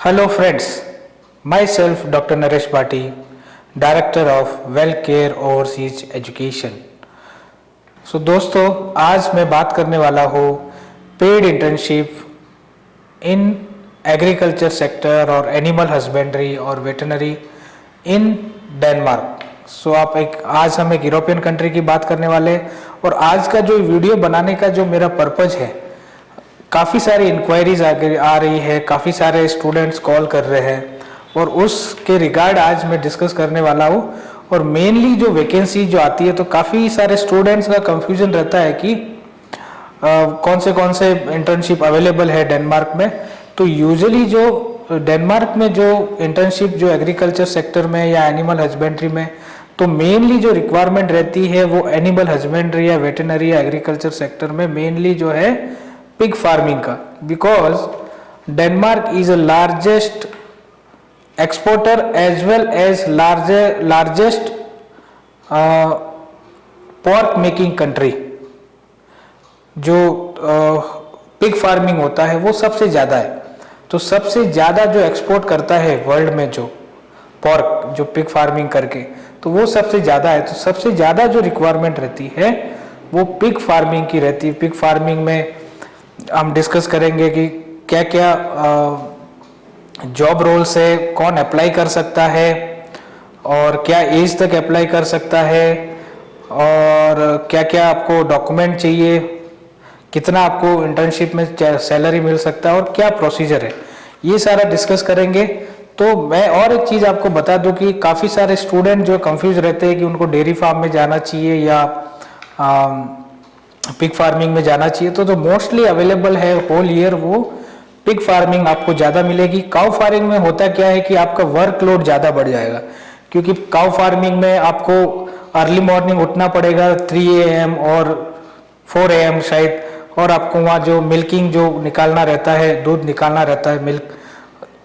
Hello friends, myself Dr. Naresh Bhati, Director of Well Care Overseas Education. दोस्तों आज मैं बात करने वाला हूँ paid internship in agriculture sector और एनिमल हस्बेंड्री और वेटनरी इन डेनमार्क। आज हम एक यूरोपियन कंट्री की बात करने वाले हैं और आज का जो वीडियो बनाने का जो मेरा पर्पज है, काफ़ी सारी इंक्वायरीज आ रही है, काफ़ी सारे स्टूडेंट्स कॉल कर रहे हैं और उसके रिगार्ड आज मैं डिस्कस करने वाला हूँ। और मेनली जो वैकेंसी जो आती है तो काफ़ी सारे स्टूडेंट्स का कंफ्यूजन रहता है कि कौन से इंटर्नशिप अवेलेबल है डेनमार्क में। तो यूजुअली जो डेनमार्क में जो इंटर्नशिप जो एग्रीकल्चर सेक्टर में या एनिमल हस्बेंड्री में, तो मेनली जो रिक्वायरमेंट रहती है वो एनिमल हस्बेंड्री या वेटनरी या एग्रीकल्चर सेक्टर में मेनली जो है पिग फार्मिंग का, because Denmark is a largest exporter as well as largest pork making country. जो पिग फार्मिंग होता है वो सबसे ज़्यादा है, तो सबसे ज़्यादा जो एक्सपोर्ट करता है वर्ल्ड में जो पोर्क जो पिग फार्मिंग करके, तो वो सबसे ज़्यादा है। तो सबसे ज़्यादा जो रिक्वायरमेंट रहती है वो पिग फार्मिंग की रहती है। पिग फार्मिंग में हम डिस्कस करेंगे कि क्या क्या जॉब रोल्स है, कौन अप्लाई कर सकता है और क्या एज तक अप्लाई कर सकता है और क्या क्या आपको डॉक्यूमेंट चाहिए, कितना आपको इंटर्नशिप में सैलरी मिल सकता है और क्या प्रोसीजर है, ये सारा डिस्कस करेंगे। तो मैं और एक चीज़ आपको बता दूं कि काफ़ी सारे स्टूडेंट जो कंफ्यूज रहते हैं कि उनको डेयरी फार्म में जाना चाहिए या पिग फार्मिंग में जाना चाहिए। तो जो मोस्टली अवेलेबल है होल ईयर वो पिग फार्मिंग आपको ज़्यादा मिलेगी। काउ फार्मिंग में होता क्या है कि आपका वर्कलोड ज़्यादा बढ़ जाएगा, क्योंकि काउ फार्मिंग में आपको अर्ली मॉर्निंग उठना पड़ेगा 3 AM और 4 AM शायद, और आपको वहाँ जो मिल्किंग जो निकालना रहता है, दूध निकालना रहता है मिल्क,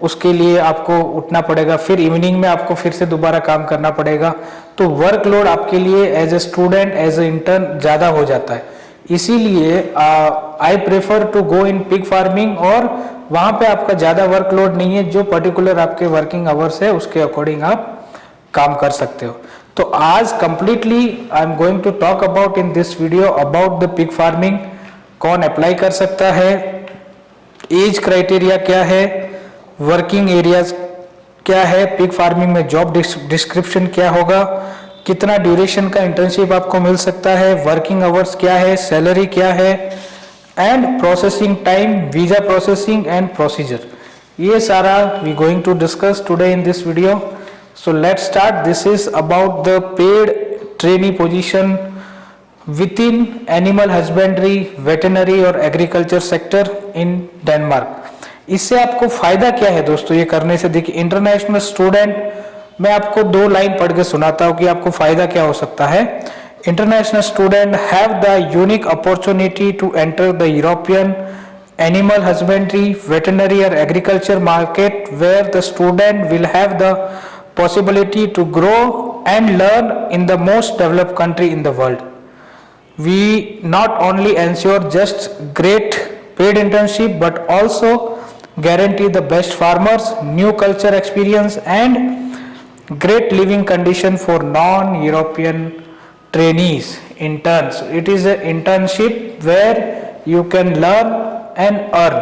उसके लिए आपको उठना पड़ेगा। फिर इवनिंग में आपको फिर से दोबारा काम करना पड़ेगा। तो वर्कलोड आपके लिए as a student as a intern ज़्यादा हो जाता है। इसीलिए I prefer to go in pig farming, और वहाँ पे आपका ज़्यादा वर्कलोड नहीं है, जो पर्टिकुलर आपके वर्किंग आवर्स है उसके अकॉर्डिंग आप काम कर सकते हो। तो आज completely I am going to talk about in this video about the pig farming, कौन अप्लाई कर सकता है, एज क्राइटेरिया क्या है, वर्किंग एरियाज क्या है, पिग फार्मिंग में जॉब डिस्क्रिप्शन क्या होगा, कितना ड्यूरेशन का इंटर्नशिप आपको मिल सकता है, वर्किंग आवर्स क्या है, सैलरी क्या है, and processing time, visa processing and procedure, ये सारा we going to discuss today in this video. So let's start. This is about the paid trainee position within animal husbandry, veterinary और agriculture sector in Denmark. इससे आपको फायदा क्या है दोस्तों ये करने से? देखिए, इंटरनेशनल स्टूडेंट, मैं आपको 2 लाइन पढ़ के सुनाता हूँ कि आपको फायदा क्या हो सकता है। International student have the unique opportunity to enter the European animal husbandry, veterinary और agriculture market where the student will have the possibility to grow and learn in the most developed country in the world. We not only ensure just great paid internship but also guarantee the best farmers, new culture experience and great living condition for non-European trainees, interns. It is an internship where you can learn and earn.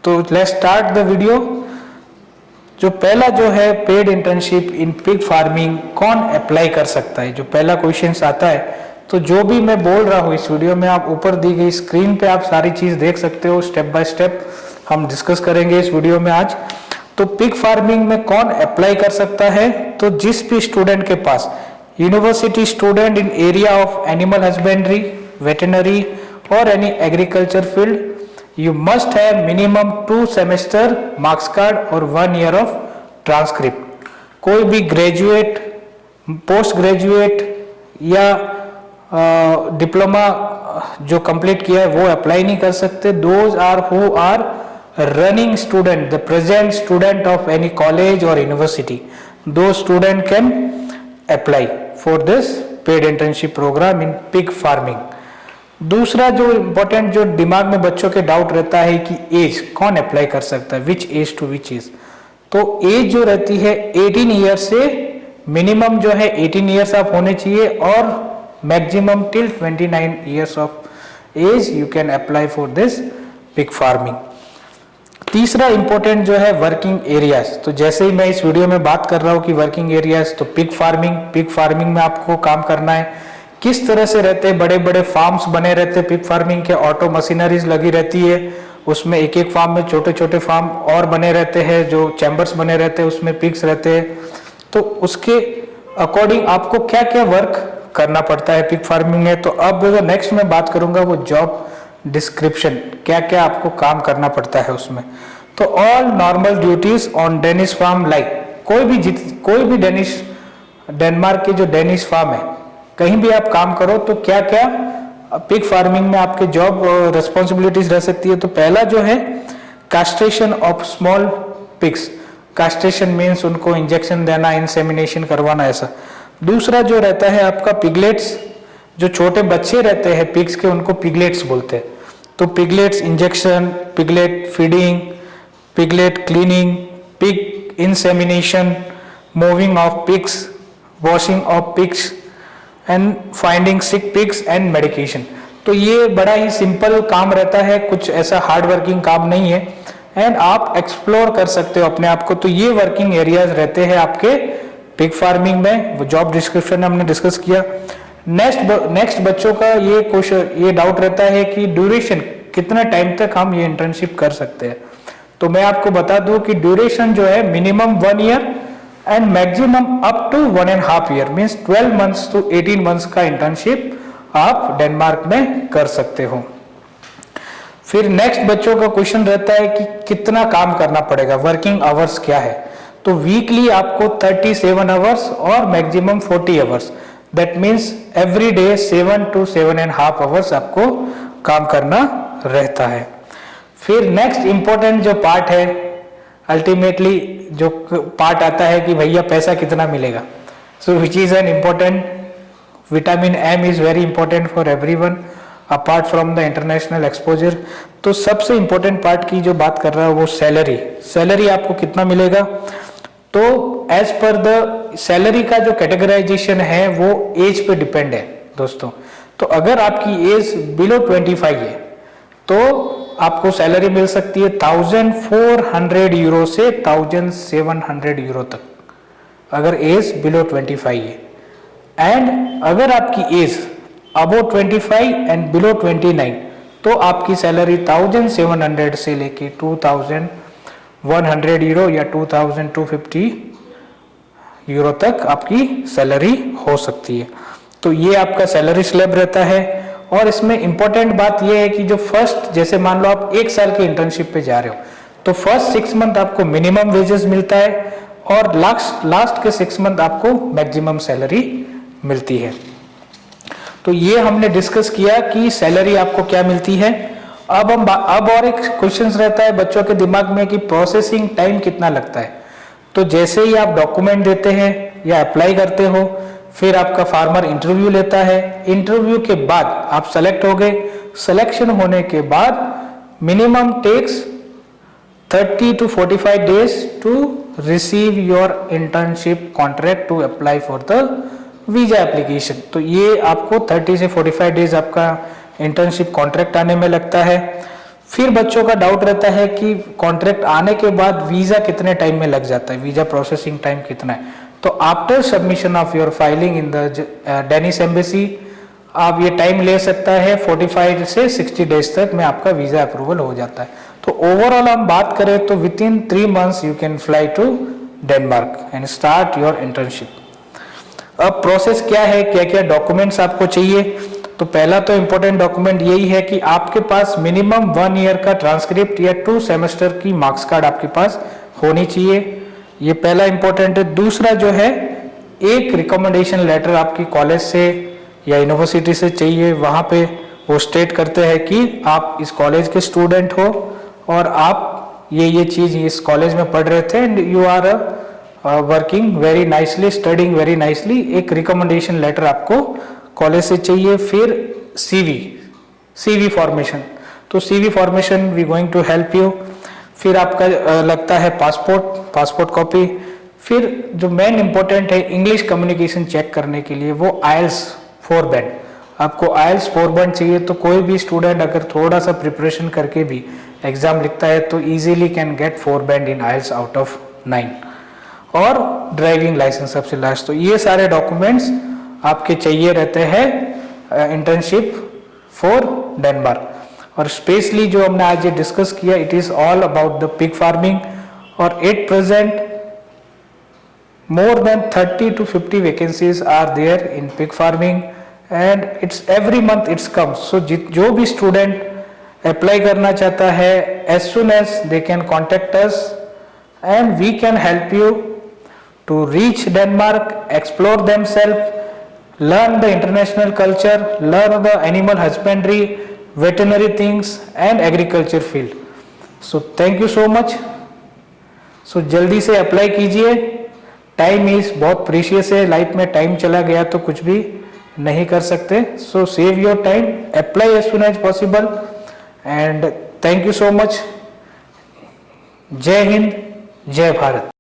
So let's start the video. जो पहला जो है paid internship in pig farming, कौन apply कर सकता है, जो पहला क्वेश्चन आता है। तो जो भी मैं बोल रहा हूँ इस वीडियो में, आप ऊपर दी गई स्क्रीन पे आप सारी चीज देख सकते हो, स्टेप बाय स्टेप हम डिस्कस करेंगे इस वीडियो में आज। तो पिग फार्मिंग में कौन अप्लाई कर सकता है? तो जिस भी स्टूडेंट के पास university student in area of animal husbandry, veterinary और any agriculture field, you must have minimum 2 semester marks card और 1 year of transcript। कोई भी ग्रेजुएट, पोस्ट ग्रेजुएट या डिप्लोमा जो कंप्लीट किया है वो अप्लाई नहीं कर सकते। Those are who are running student, the present student of any college और university, those student can apply for this paid internship program in pig farming. दूसरा जो इम्पोर्टेंट जो दिमाग में बच्चों के डाउट रहता है कि एज कौन अप्लाई कर सकता है, विच एज टू विच एज। तो एज जो रहती है 18 ईयर से मिनिमम जो है 18 ईयर्स आप होने चाहिए और maximum till 29 years of age you can apply for this pig farming. तीसरा इंपॉर्टेंट जो है वर्किंग एरियाज। तो जैसे ही मैं इस वीडियो में बात कर रहा हूँ कि वर्किंग एरियाज, तो पिग फार्मिंग में आपको काम करना है। किस तरह से रहते हैं, बड़े बड़े फार्म्स बने रहते हैं पिग फार्मिंग के, ऑटो मशीनरीज लगी रहती है उसमें, एक एक फार्म में छोटे छोटे फार्म और बने रहते हैं, जो चैम्बर्स बने रहते हैं उसमें पिग्स रहते हैं। तो उसके अकॉर्डिंग आपको क्या क्या वर्क करना पड़ता है पिग फार्मिंग में। तो अब जो नेक्स्ट मैं बात करूंगा वो जॉब डिस्क्रिप्शन, क्या क्या आपको काम करना पड़ता है उसमें। तो all normal duties on Danish farm, like कोई भी डेनमार्क के जो डेनिश फार्म है कहीं भी आप काम करो तो क्या क्या पिग फार्मिंग में आपके जॉब रिस्पॉन्सिबिलिटीज रह सकती है। तो पहला जो है castration of small pigs. Castration means उनको इंजेक्शन देना, इंसेमिनेशन करवाना, ऐसा। दूसरा जो रहता है आपका पिगलेट्स, जो छोटे बच्चे रहते हैं पिग्स के उनको पिगलेट्स बोलते हैं। तो piglets injection, piglet feeding, piglet cleaning, pig insemination, moving of pigs, washing of pigs and finding sick pigs and medication. तो ये बड़ा ही सिंपल काम रहता है, कुछ ऐसा हार्ड वर्किंग काम नहीं है एंड आप एक्सप्लोर कर सकते हो अपने आप को। तो ये वर्किंग एरियाज रहते हैं आपके पिग फार्मिंग में। वो जॉब डिस्क्रिप्शन हमने डिस्कस किया। नेक्स्ट बच्चों का ये डाउट रहता है कि ड्यूरेशन, कितना टाइम तक हम ये इंटर्नशिप कर सकते हैं। तो मैं आपको बता दूं कि ड्यूरेशन जो है minimum 1 year and maximum up to 1.5 year, means 12 months to 18 months का इंटर्नशिप आप डेनमार्क में कर सकते हो। फिर नेक्स्ट बच्चों का क्वेश्चन रहता है कि कितना काम करना पड़ेगा, वर्किंग आवर्स क्या है। तो वीकली आपको 37 आवर्स और maximum 40 hours, that means every day 7 to 7.5 hours आपको काम करना रहता है। फिर नेक्स्ट इंपॉर्टेंट जो पार्ट है, अल्टीमेटली जो पार्ट आता है कि भैया पैसा कितना मिलेगा। So which is an important, vitamin M is very important for everyone apart from the international exposure. तो सबसे इंपॉर्टेंट पार्ट की जो बात कर रहा है वो सैलरी आपको कितना मिलेगा। तो एज पर द सैलरी का जो कैटेगराइजेशन है वो एज पे डिपेंड है दोस्तों। तो अगर आपकी एज बिलो 25 है तो आपको सैलरी मिल सकती है 1400 यूरो से 1700 यूरो तक, अगर एज बिलो 25 है। एंड अगर आपकी एज अबो 25 एंड बिलो 29 तो आपकी सैलरी 1700 से लेके 2100 यूरो या 2250 यूरो तक आपकी सैलरी हो सकती है। तो ये आपका सैलरी स्लैब रहता है। और इसमें इंपॉर्टेंट बात यह है कि जो फर्स्ट, जैसे मान लो आप 1 साल की इंटर्नशिप पे जा रहे हो तो फर्स्ट 6 मंथ आपको मिनिमम वेजेस मिलता है और लास्ट के 6 मंथ आपको मैक्सिमम सैलरी मिलती है। तो ये हमने डिस्कस किया कि सैलरी आपको क्या मिलती है। अब और एक क्वेश्चन रहता है बच्चों के दिमाग में कि प्रोसेसिंग टाइम कितना लगता है। तो जैसे ही आप डॉक्यूमेंट देते हैं या अप्लाई करते हो, फिर आपका फार्मर इंटरव्यू लेता है, इंटरव्यू के बाद आप सेलेक्ट हो गए, सिलेक्शन होने के बाद minimum takes 30 to 45 days to receive your internship contract to apply for the visa application। तो ये आपको 30 से 45 डेज आपका इंटर्नशिप कॉन्ट्रैक्ट आने में लगता है। फिर बच्चों का डाउट रहता है कि कॉन्ट्रैक्ट आने के बाद वीजा कितने टाइम में लग जाता है, वीजा प्रोसेसिंग टाइम कितना है। तो after submission of your filing in the Danish embassy आप ये टाइम ले सकता है 45 से 60 डेज तक में आपका वीजा अप्रूवल हो जाता है। तो ओवरऑल हम बात करें तो within 3 months you can fly to Denmark and start your internship. अब प्रोसेस क्या है, क्या क्या डॉक्यूमेंट्स आपको चाहिए। तो पहला तो इंपॉर्टेंट डॉक्यूमेंट यही है कि आपके पास मिनिमम 1 ईयर का ट्रांसक्रिप्ट या 2 सेमेस्टर की मार्क्स कार्ड आपके पास होनी चाहिए, ये पहला इंपॉर्टेंट है। दूसरा जो है एक रिकमेंडेशन लेटर आपकी कॉलेज से या यूनिवर्सिटी से चाहिए, वहाँ पे वो स्टेट करते हैं कि आप इस कॉलेज के स्टूडेंट हो और आप ये चीज़ इस कॉलेज में पढ़ रहे थे and you are working very nicely, studying very nicely. एक रिकमेंडेशन लेटर आपको कॉलेज से चाहिए। फिर सीवी, CV फॉर्मेशन, तो CV formation we going to help you. फिर आपका लगता है पासपोर्ट कॉपी। फिर जो मेन इंपॉर्टेंट है इंग्लिश कम्युनिकेशन चेक करने के लिए वो IELTS 4 बैंड। आपको IELTS 4 बैंड चाहिए, तो कोई भी स्टूडेंट अगर थोड़ा सा प्रिपरेशन करके भी एग्जाम लिखता है तो easily can get 4 band in IELTS out of 9। और ड्राइविंग लाइसेंस सबसे लास्ट। तो ये सारे डॉक्यूमेंट्स आपके चाहिए रहते हैं इंटर्नशिप फॉर डेनमार्क। और स्पेशली जो हमने आज ये डिस्कस किया, it is all about the pig farming. और at present more than 30 to 50 vacancies are there in pig farming and it's every month it's comes। so जो भी student apply करना चाहता है, as soon as they can contact us and we can help you to reach Denmark, explore themselves, learn the international culture, learn the animal husbandry, veterinary things and agriculture field। so thank you so much। so जल्दी से apply कीजिए। Time is बहुत precious है, life में time चला गया तो कुछ भी नहीं कर सकते। So save your time, apply as soon as possible and thank you so much. जय हिंद, जय भारत।